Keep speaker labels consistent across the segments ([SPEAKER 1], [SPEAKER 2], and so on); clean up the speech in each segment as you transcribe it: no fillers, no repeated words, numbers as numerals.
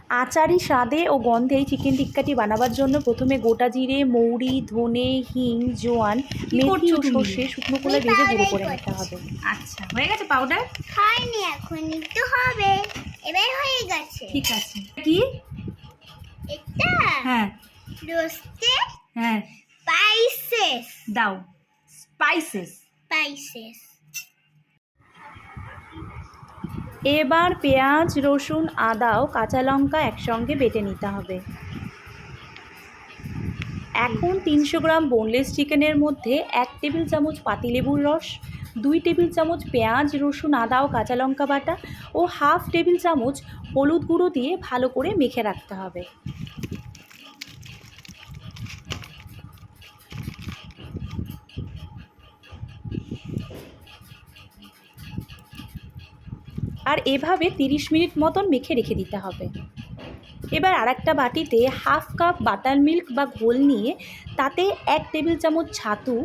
[SPEAKER 1] আচারি স্বাদে ও গন্ধে এই চিকেন টিক্কাটি বানাবার জন্য প্রথমে গোটা জিরে, মৌরি, ধনে, হিং, জোয়ান, মেথি ও সর্ষে শুকনো খোলায় ভেজে গুঁড়ো করে নিতে হবে।
[SPEAKER 2] আচ্ছা, হয়ে গেছে পাউডার?
[SPEAKER 3] হয়নি, এখন একটু হবে। এবার হয়ে গেছে।
[SPEAKER 2] ঠিক আছে। কি
[SPEAKER 3] এটা?
[SPEAKER 2] হ্যাঁ
[SPEAKER 3] রোস্টেড
[SPEAKER 2] হ্যাঁ,
[SPEAKER 3] স্পাইসেস।
[SPEAKER 2] দাও স্পাইসেস।
[SPEAKER 3] স্পাইসেস।
[SPEAKER 1] এবার পেঁয়াজ, রসুন, আদা ও কাঁচা লঙ্কা একসঙ্গে বেটে নিতে হবে। এখন 300 গ্রাম বোনলেস চিকেনের মধ্যে 1 টেবিল চামচ পাতিলেবুর রস, 2 টেবিল চামচ পেঁয়াজ, রসুন, আদা ও কাঁচা লঙ্কা বাটা ও হাফ টেবিল চামচ হলুদ গুঁড়ো দিয়ে ভালো করে মেখে রাখতে হবে। আর এভাবে 30 মিনিট মতন মেখে রেখে দিতে হবে। এবার আরেকটা বাটিতে হাফ কাপ বাটার মিল্ক বা ঘোল নিয়ে তাতে 1 টেবিল চামচ ছাতু,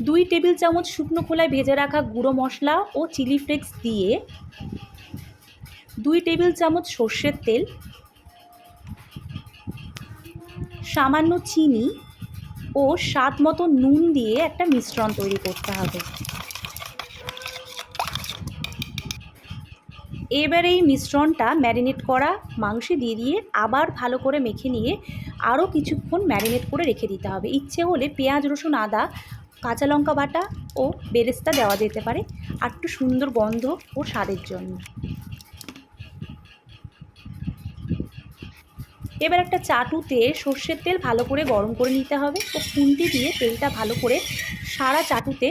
[SPEAKER 1] 2 টেবিল চামচ শুকনো খোলায় ভেজে রাখা গুঁড়ো মশলা ও চিলি ফ্লেক্স দিয়ে 2 টেবিল চামচ সর্ষের তেল, সামান্য চিনি ও স্বাদ মতো নুন দিয়ে একটা মিশ্রণ তৈরি করতে হবে। এবার এই মিশ্রণটা ম্যারিনেট করা মাংসে দিয়ে আবার ভালো করে মেখে নিয়ে আরও কিছুক্ষণ ম্যারিনেট করে রেখে দিতে হবে। ইচ্ছে হলে পেঁয়াজ, রসুন, আদা, কাঁচা লঙ্কা বাটা ও বেরেস্তা দেওয়া যেতে পারে আর একটু সুন্দর গন্ধ ও স্বাদের জন্য। এবার একটা চাটুতে সর্ষের তেল ভালো করে গরম করে নিতে হবে ও খুন্তি দিয়ে তেলটা ভালো করে সারা চাটুতে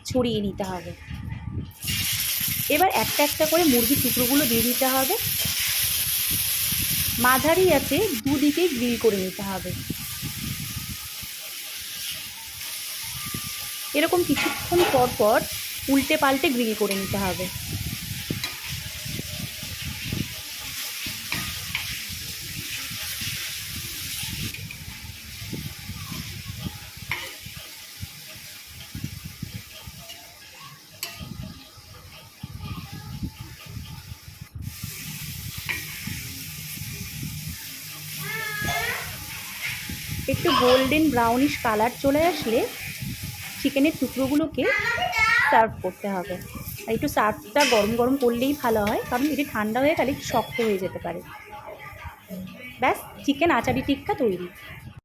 [SPEAKER 1] ছড়িয়ে নিতে হবে। এবার একটা একটা করে মুরগির টুকরোগুলো দিয়ে দিতে হবে। মাঝারি আঁচে দুদিকে গ্রিল করে নিতে হবে। এরকম কিছুক্ষণ পর পর উল্টে পাল্টে গ্রিল করে নিতে হবে। একটু গোল্ডেন ব্রাউনিশ কালার চলে আসলে চিকেনের টুকরোগুলোকে সার্ভ করতে হবে। আর একটু সার্ভটা গরম গরম করলেই ভালো হয়, কারণ এটি ঠান্ডা হয়ে গেলে শক্ত হয়ে যেতে পারে। ব্যাস, চিকেন আচারি টিক্কা তৈরি।